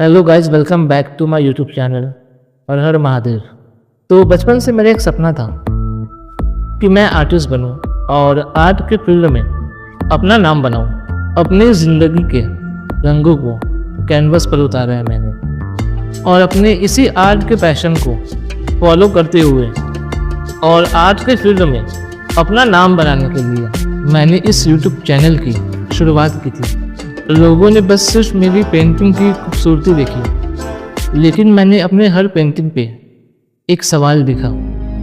Hello guys, welcome back to my YouTube channel और हर महादेव। तो बचपन से मेरा एक सपना था कि मैं आर्टिस्ट बनूं और आर्ट के फील्ड में अपना नाम बनाऊं। अपनी ज़िंदगी के रंगों को कैनवस पर उतारा है मैंने, और अपने इसी आर्ट के पैशन को फॉलो करते हुए और आर्ट के फील्ड में अपना नाम बनाने के लिए मैंने इस यूट्यूब चैनल की शुरुआत की थी। लोगों ने बस सिर्फ मेरी पेंटिंग की खूबसूरती देखी, लेकिन मैंने अपने हर पेंटिंग पे एक सवाल लिखा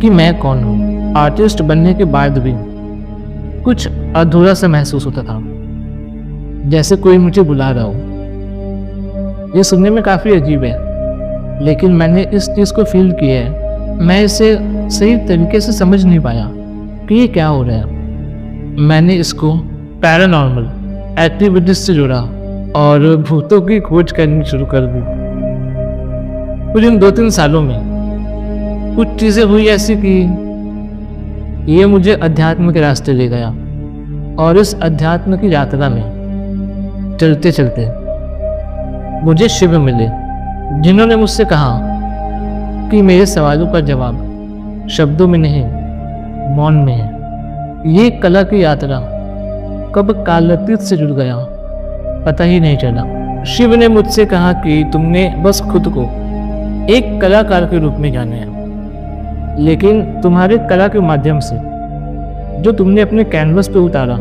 कि मैं कौन हूँ। आर्टिस्ट बनने के बाद भी कुछ अधूरा सा महसूस होता था, जैसे कोई मुझे बुला रहा हो। ये सुनने में काफ़ी अजीब है, लेकिन मैंने इस चीज़ को फील किया है। मैं इसे सही तरीके से समझ नहीं पाया कि ये क्या हो रहा है। मैंने इसको पैरानॉर्मल एक्टिविटीज से जुड़ा और भूतों की खोज करनी शुरू कर दी। कुछ इन 2-3 सालों में कुछ चीज़ें हुई ऐसी कि ये मुझे अध्यात्म के रास्ते ले गया, और इस अध्यात्म की यात्रा में चलते चलते मुझे शिव मिले, जिन्होंने मुझसे कहा कि मेरे सवालों का जवाब शब्दों में नहीं, मौन में है। ये कला की यात्रा कब कालातीत से जुड़ गया पता ही नहीं चला। शिव ने मुझसे कहा कि तुमने बस खुद को एक कलाकार के रूप में जाना है, लेकिन तुम्हारे कला के माध्यम से जो तुमने अपने कैनवस पे उतारा,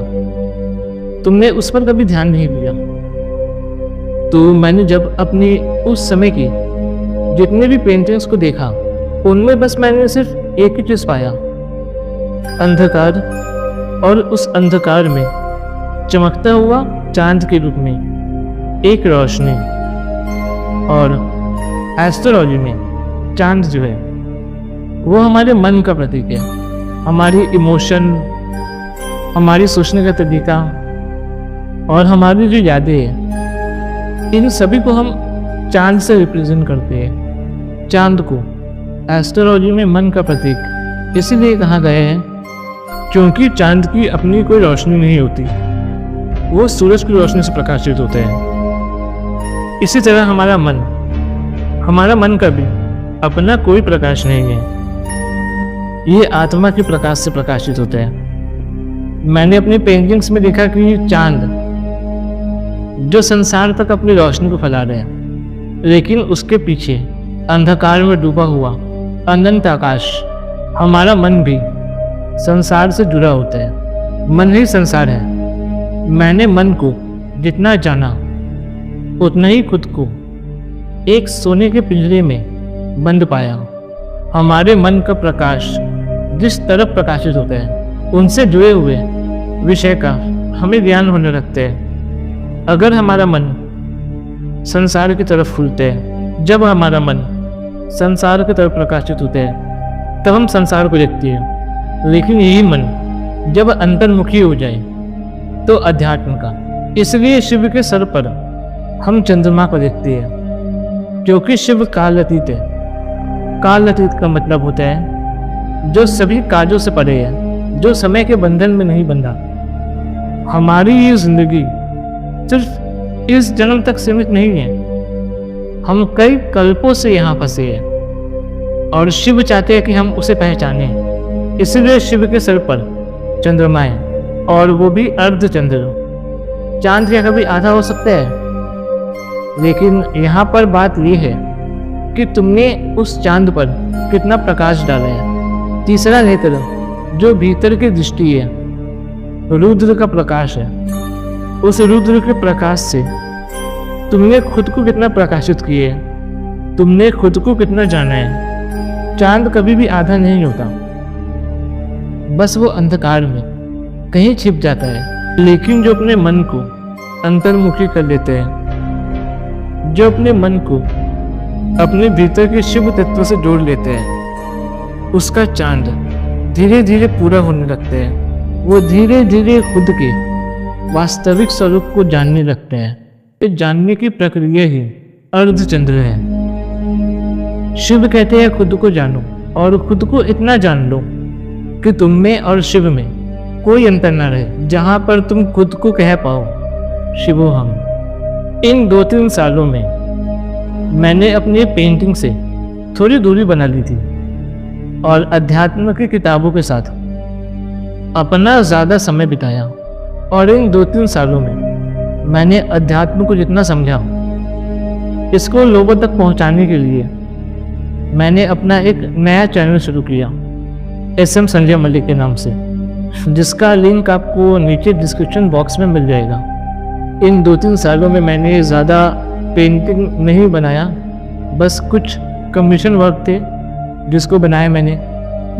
तुमने उस पर कभी ध्यान नहीं दिया। तो मैंने जब अपनी उस समय की जितने भी पेंटिंग्स को देखा, उनमें बस मैंने सिर्फ एक ही चीज़ पाया, अंधकार, और उस अंधकार में चमकता हुआ चांद के रूप में एक रोशनी। और एस्ट्रोलॉजी में चांद जो है वो हमारे मन का प्रतीक है, हमारी इमोशन, हमारी सोचने का तरीका और हमारी जो यादें हैं, इन सभी को हम चांद से रिप्रेजेंट करते हैं। चांद को एस्ट्रोलॉजी में मन का प्रतीक इसीलिए कहा गया है क्योंकि चांद की अपनी कोई रोशनी नहीं होती, वो सूरज की रोशनी से प्रकाशित होते हैं। इसी तरह हमारा मन का भी अपना कोई प्रकाश नहीं है, ये आत्मा के प्रकाश से प्रकाशित होते हैं। मैंने अपनी पेंटिंग्स में देखा कि चांद जो संसार तक अपनी रोशनी को फैला रहे हैं, लेकिन उसके पीछे अंधकार में डूबा हुआ अनंत आकाश, हमारा मन भी संसार से जुड़ा होता है। मन ही संसार है। मैंने मन को जितना जाना, उतना ही खुद को एक सोने के पिंजरे में बंद पाया। हमारे मन का प्रकाश जिस तरफ प्रकाशित होता है, उनसे जुड़े हुए विषय का हमें ज्ञान होने लगता है। अगर हमारा मन संसार की तरफ खुलता है, जब हमारा मन संसार की तरफ प्रकाशित होता है, तब हम संसार को देखते हैं। लेकिन यही मन जब अंतर्मुखी हो जाए तो अध्यात्म का। इसलिए शिव के सर पर हम चंद्रमा को देखते हैं, क्योंकि शिव कालातीत है। कालातीत का मतलब होता है जो सभी काजों से परे है, जो समय के बंधन में नहीं बंधा। हमारी ये जिंदगी सिर्फ इस जन्म तक सीमित नहीं है, हम कई कल्पों से यहाँ फंसे हैं, और शिव चाहते हैं कि हम उसे पहचानें। इसलिए शिव के सर पर चंद्रमा है, और वो भी अर्धचंद्र। चांद क्या कभी आधा हो सकता है? लेकिन यहाँ पर बात ये है कि तुमने उस चांद पर कितना प्रकाश डाला है। तीसरा नेत्र जो भीतर की दृष्टि है, रुद्र का प्रकाश है। उस रुद्र के प्रकाश से तुमने खुद को कितना प्रकाशित किया है, तुमने खुद को कितना जाना है। चांद कभी भी आधा नहीं होता, बस वो अंधकार में कहीं छिप जाता है। लेकिन जो अपने मन को अंतर्मुखी कर लेते हैं, जो अपने मन को अपने भीतर के शिव तत्व से जोड़ लेते हैं, उसका चांद धीरे धीरे पूरा होने लगता है। वो धीरे धीरे खुद के वास्तविक स्वरूप को जानने लगते हैं। ये जानने की प्रक्रिया ही अर्धचंद्र है। शिव कहते हैं खुद को जानो, और खुद को इतना जान लो कि तुम में और शिव में कोई अंतर न रहे, जहां पर तुम खुद को कह पाओ शिवो हम। इन 2-3 सालों में मैंने अपनी पेंटिंग से थोड़ी दूरी बना ली थी और अध्यात्म की किताबों के साथ अपना ज़्यादा समय बिताया। और इन 2-3 सालों में मैंने अध्यात्म को जितना समझा, इसको लोगों तक पहुंचाने के लिए मैंने अपना एक नया चैनल शुरू किया, SM संजय मलिक के नाम से, जिसका लिंक आपको नीचे डिस्क्रिप्शन बॉक्स में मिल जाएगा। इन 2-3 सालों में मैंने ज़्यादा पेंटिंग नहीं बनाया, बस कुछ कमीशन वर्क थे जिसको बनाया मैंने,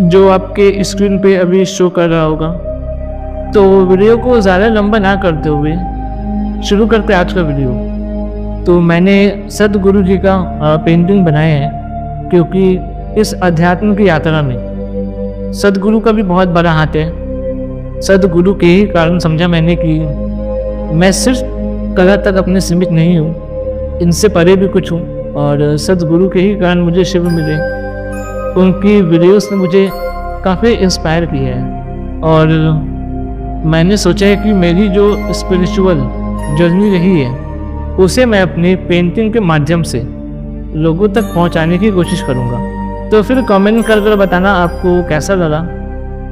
जो आपके स्क्रीन पे अभी शो कर रहा होगा। तो वीडियो को ज़्यादा लंबा ना करते हुए शुरू करते आज का वीडियो। तो मैंने सदगुरु जी का पेंटिंग बनाया है, क्योंकि इस अध्यात्म की यात्रा में सदगुरु का भी बहुत बड़ा हाथ है। सदगुरु के ही कारण समझा मैंने कि मैं सिर्फ कला तक अपने सीमित नहीं हूँ, इनसे परे भी कुछ हूँ। और सदगुरु के ही कारण मुझे शिव मिले, उनकी वीडियोस ने मुझे काफ़ी इंस्पायर किया है। और मैंने सोचा है कि मेरी जो स्पिरिचुअल जर्नी रही है उसे मैं अपनी पेंटिंग के माध्यम से लोगों तक पहुंचाने की कोशिश करूंगा। तो फिर कमेंट कर बताना आपको कैसा लगा।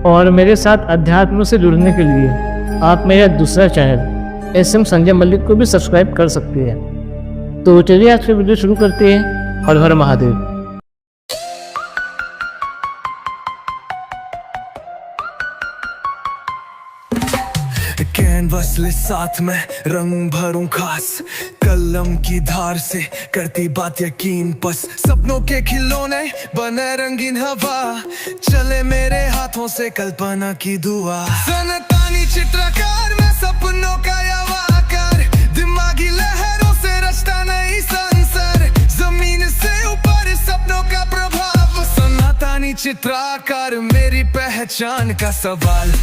और मेरे साथ अध्यात्म से जुड़ने के लिए आप मेरा दूसरा चैनल SM संजय मलिक को भी सब्सक्राइब कर सकते हैं। तो चलिए आज की वीडियो शुरू करते हैं। हर हर महादेव। कैनवस ले साथ में रंग भरूं खास, कलम की धार से करती बात यकीन, बस सपनों के खिलौने बने रंगीन हवा, चले मेरे हाथों से कल्पना की दुआ। सनतानी चित्रकार में सपनों का यवाकर, दिमागी लहरों से रचता नई संसार, जमीन से ऊपर सपनों का प्रभाव। सनातनी चित्रकार मेरी पहचान का सवाल।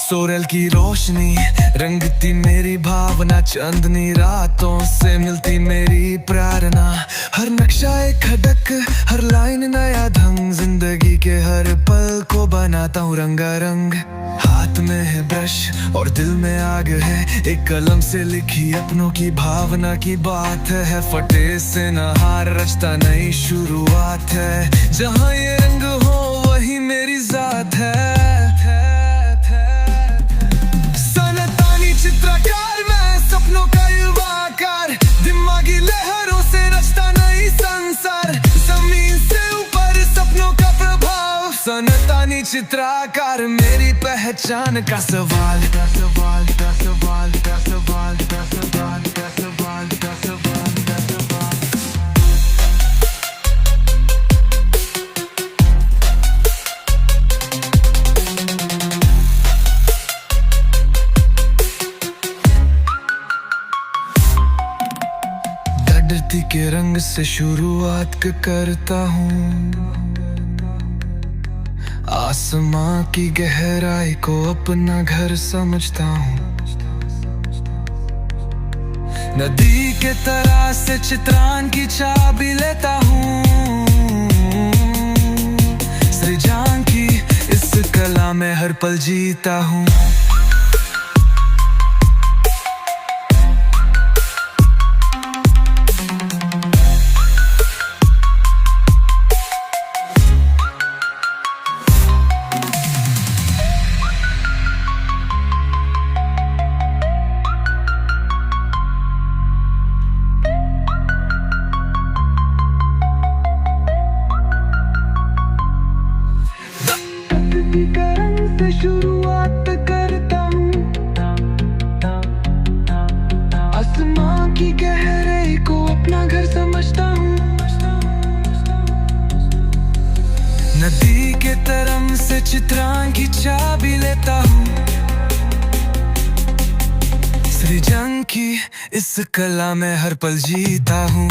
सोरेल की रोशनी रंगती मेरी भावना, चांदनी रातों से मिलती मेरी प्रेरणा। हर नक्शा एक खड़क, हर लाइन नया ढंग, जिंदगी के हर पल को बनाता हूँ रंगारंग। हाथ में है ब्रश और दिल में आग है, एक कलम से लिखी अपनों की भावना की बात है। फटे से नहार रचता नई शुरुआत है, जहाँ ये रंग हो वही मेरी जात है। चित्रकार मैं सपनों का युवाकार, दिमागी लहरों से रचता नई संसार, जमीन से ऊपर सपनों का प्रभाव। सनतानी चित्रकार मेरी पहचान का सवाल। धरती के रंग से शुरुआत करता हूँ, आसमां की गहराई को अपना घर समझता हूँ। नदी के तरह से चित्रान की चाबी लेता हूँ, सृजन की इस कला में हर पल जीता हूँ। से शुरुआत करता हूँ, आसमां की गहराई को अपना घर समझता हूँ। नदी के तरम से चित्रान की चाबी लेता हूँ, सृजन की इस कला में हर पल जीता हूँ।